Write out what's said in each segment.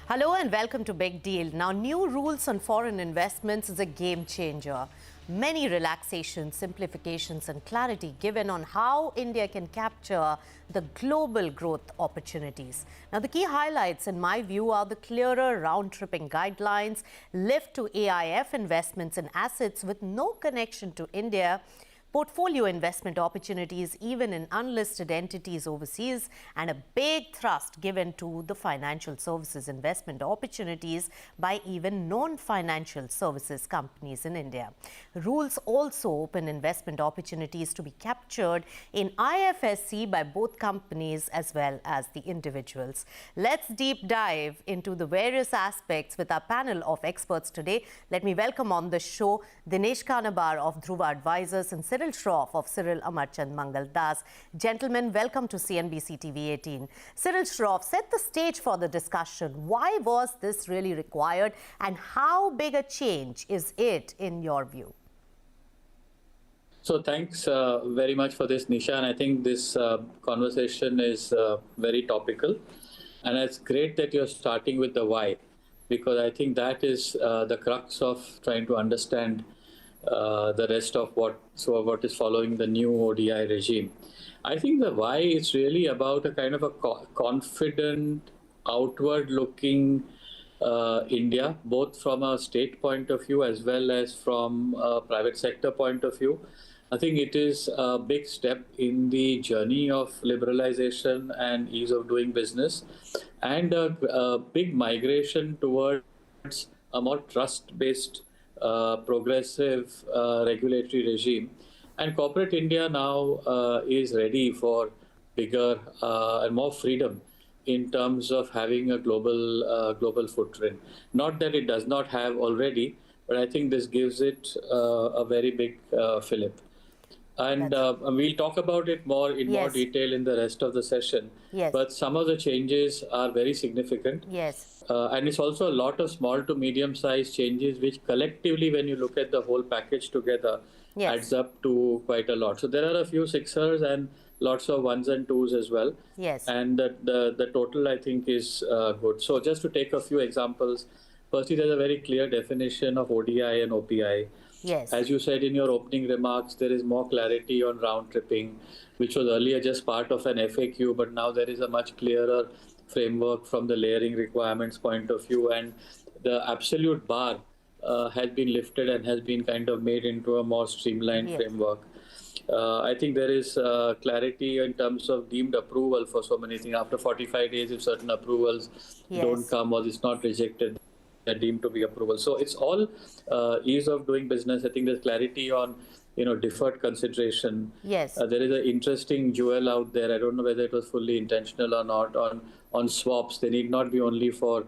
Hello and welcome to Big Deal. Now, new rules on foreign investments is a game changer. Many relaxations, simplifications and clarity given on how India can capture the global growth opportunities. Now, the key highlights in my view are the clearer round-tripping guidelines, lift to AIF investments in assets with no connection to India, portfolio investment opportunities even in unlisted entities overseas, and a big thrust given to the financial services investment opportunities by even non-financial services companies in India. Rules also open investment opportunities to be captured in IFSC by both companies as well as the individuals. Let's deep dive into the various aspects with our panel of experts today. Let me welcome on the show Dinesh Kanabar of Dhruva Advisors and Cyril Shroff of Cyril Amarchand Mangaldas. Gentlemen, welcome to CNBC-TV18. Cyril Shroff, set the stage for the discussion. Why was this really required and how big a change is it in your view? So thanks very much for this, Nisha. And I think this conversation is very topical. And it's great that you're starting with the why, because I think that is the crux of trying to understand the rest of what is following the new ODI regime. I think the why is really about a kind of a confident, outward-looking India, both from a state point of view as well as from a private sector point of view. I think it is a big step in the journey of liberalization and ease of doing business, and a big migration towards a more trust-based progressive regulatory regime. And corporate India now is ready for bigger and more freedom in terms of having a global footprint. Not that it does not have already, but I think this gives it a very big fillip. And we'll talk about it more in more detail in the rest of the session. But some of the changes are very significant. And it's also a lot of small to medium-sized changes, which collectively, when you look at the whole package together, adds up to quite a lot. So there are a few sixers and lots of ones and twos as well. And the total, I think, is good. So just to take a few examples, firstly, there's a very clear definition of ODI and OPI. As you said in your opening remarks, there is more clarity on round tripping, which was earlier just part of an FAQ, but now there is a much clearer framework from the layering requirements point of view, and the absolute bar has been lifted and has been kind of made into a more streamlined framework. I think there is clarity in terms of deemed approval for so many things. After 45 days, if certain approvals don't come or it's not rejected, they're deemed to be approval. So it's all ease of doing business. I think there's clarity on deferred consideration. There is an interesting jewel out there. I don't know whether it was fully intentional or not on swaps. They need not be only for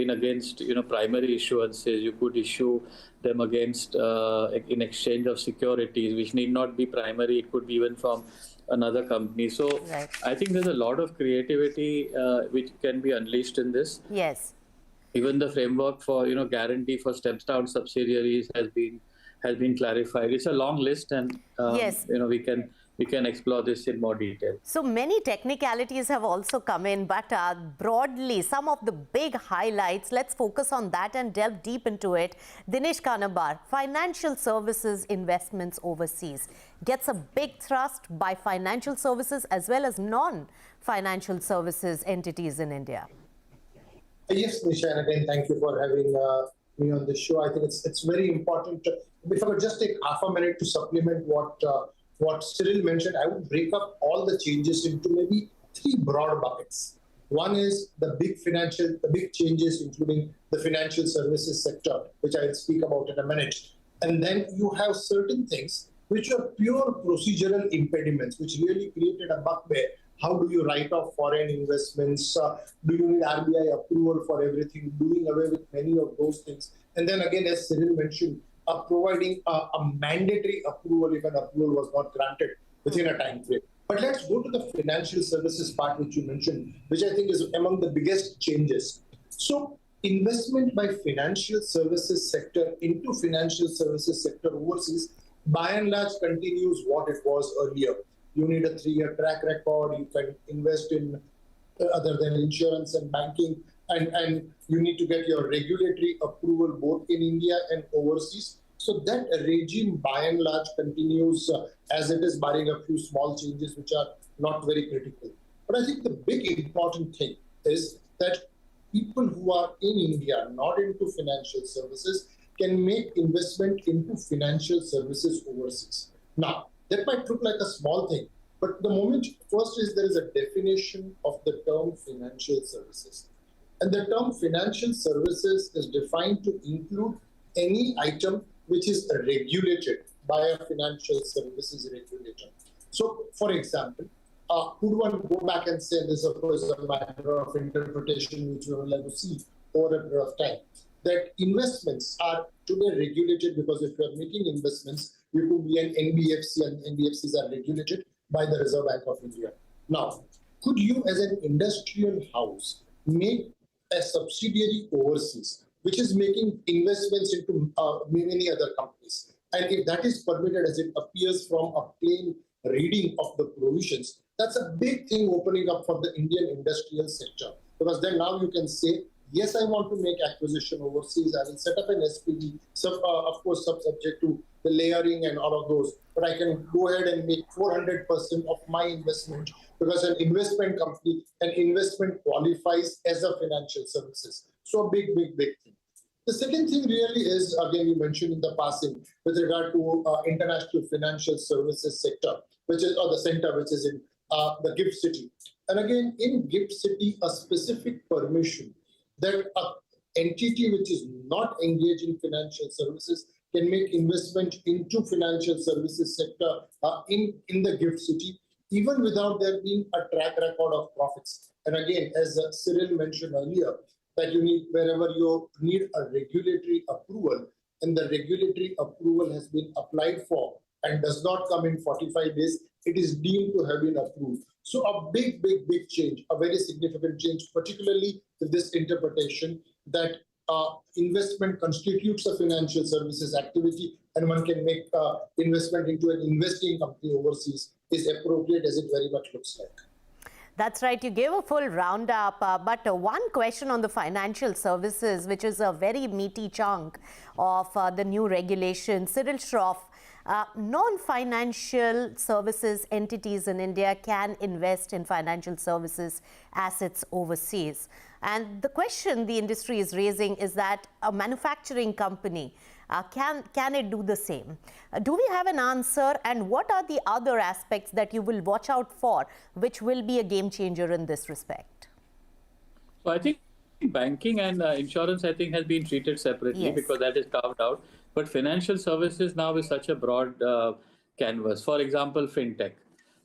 against primary issuances. You could issue them against in exchange of securities, which need not be primary. It could be even from another company. So I think there's a lot of creativity which can be unleashed in this. Even the framework for guarantee for steps down subsidiaries has been clarified. It's a long list, and we can explore this in more detail. So many technicalities have also come in, but broadly, some of the big highlights, let's focus on that and delve deep into it. Dinesh Kanabar, financial services investments overseas gets a big thrust by financial services as well as non-financial services entities in India. Yes, Nisha, and again, thank you for having me on the show. I think it's very important. If I could just take half a minute to supplement what Cyril mentioned, I would break up all the changes into maybe three broad buckets. One is the big changes, including the financial services sector, which I'll speak about in a minute. And then you have certain things which are pure procedural impediments, which really created a bugbear. How do you write off foreign investments? Do you need RBI approval for everything? Doing away with many of those things. And then again, as Cyril mentioned, providing a mandatory approval if an approval was not granted within a time frame. But let's go to the financial services part, which you mentioned, which I think is among the biggest changes. So investment by financial services sector into financial services sector overseas, by and large, continues what it was earlier. You need a 3-year track record. You can invest in other than insurance and banking, and you need to get your regulatory approval both in India and overseas. So that regime by and large continues as it is, barring a few small changes which are not very critical. But I think the big important thing is that people who are in India, not into financial services, can make investment into financial services overseas. Now, that might look like a small thing, but the moment first is there is a definition of the term financial services. And the term financial services is defined to include any item which is regulated by a financial services regulator. So, for example, could one go back and say, this of course is a matter of interpretation which we will have to see over a period of time, that investments are today regulated because if you are making investments, you could be an NBFC, and NBFCs are regulated by the Reserve Bank of India. Now, could you as an industrial house make a subsidiary overseas which is making investments into many other companies? And if that is permitted as it appears from a plain reading of the provisions, that's a big thing opening up for the Indian industrial sector. Because then now you can say, yes, I want to make acquisition overseas. I will set up an SPV, of course, subject to the layering and all of those. But I can go ahead and make 400% of my investment because an investment company, an investment qualifies as a financial services. So a big thing. The second thing really is, again, you mentioned in the passing with regard to international financial services sector, which is, or the center, which is in the GIFT City. And again, in GIFT City, a specific permission that an entity which is not engaged in financial services can make investment into financial services sector in the GIFT City, even without there being a track record of profits. And again, as Cyril mentioned earlier, that you need, wherever you need a regulatory approval, and the regulatory approval has been applied for and does not come in 45 days, it is deemed to have been approved. So a big change, a very significant change, particularly with this interpretation that investment constitutes a financial services activity and one can make investment into an investing company overseas is appropriate, as it very much looks like. That's right. You gave a full roundup, but one question on the financial services, which is a very meaty chunk of the new regulation. Cyril Shroff, non-financial services entities in India can invest in financial services assets overseas. And the question the industry is raising is that a manufacturing company, can it do the same? Do we have an answer, and what are the other aspects that you will watch out for, which will be a game changer in this respect? So I think banking and insurance, I think, has been treated separately, yes, because that is carved out. But financial services now is such a broad canvas. For example, fintech.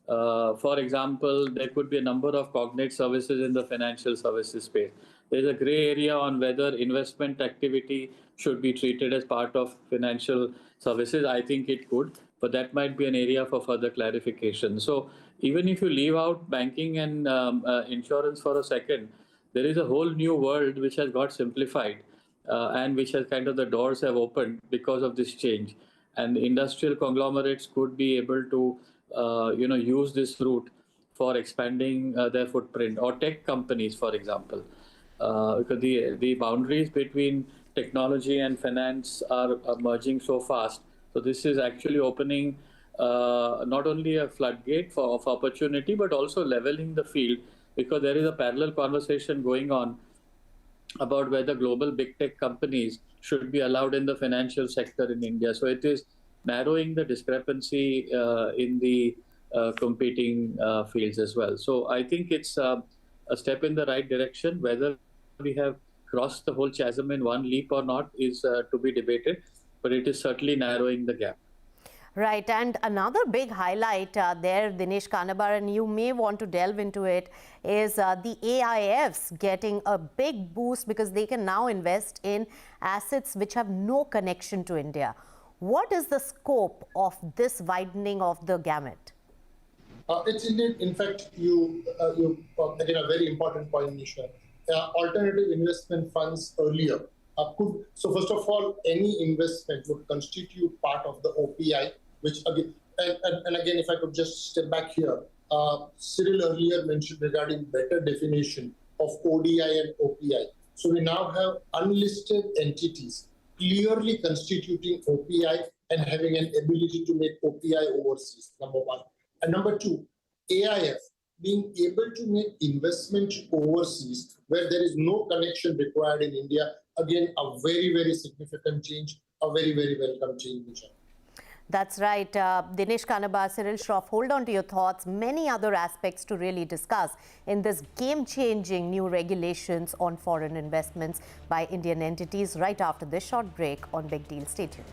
For example, there could be a number of cognate services in the financial services space. There's a gray area on whether investment activity should be treated as part of financial services. I think it could, but that might be an area for further clarification. So even if you leave out banking and insurance for a second, there is a whole new world which has got simplified and which has kind of, the doors have opened because of this change. And industrial conglomerates could be able to use this route for expanding their footprint, or tech companies, for example, because the boundaries between technology and finance are merging so fast. So this is actually opening not only a floodgate of opportunity, but also leveling the field, because there is a parallel conversation going on about whether global big tech companies should be allowed in the financial sector in India. So it is narrowing the discrepancy in the competing fields as well. So I think it's a step in the right direction. Whether we have crossed the whole chasm in one leap or not is to be debated, but it is certainly narrowing the gap. Right. And another big highlight there, Dinesh Kanabar, and you may want to delve into it, is the AIFs getting a big boost because they can now invest in assets which have no connection to India. What is the scope of this widening of the gamut? It's indeed, in fact, you again, a very important point, Nisha. Alternative investment funds earlier could, so first of all, any investment would constitute part of the OPI, which again, and again, if I could just step back here, Cyril earlier mentioned regarding better definition of ODI and OPI. So we now have unlisted entities clearly constituting OPI and having an ability to make OPI overseas, number one. And number two, AIF being able to make investment overseas where there is no connection required in India. Again, a very, very significant change, a very, very welcome change, Nisha. That's right. Dinesh Kanabar, Cyril Shroff, hold on to your thoughts. Many other aspects to really discuss in this game-changing new regulations on foreign investments by Indian entities right after this short break on Big Deal. Stay tuned.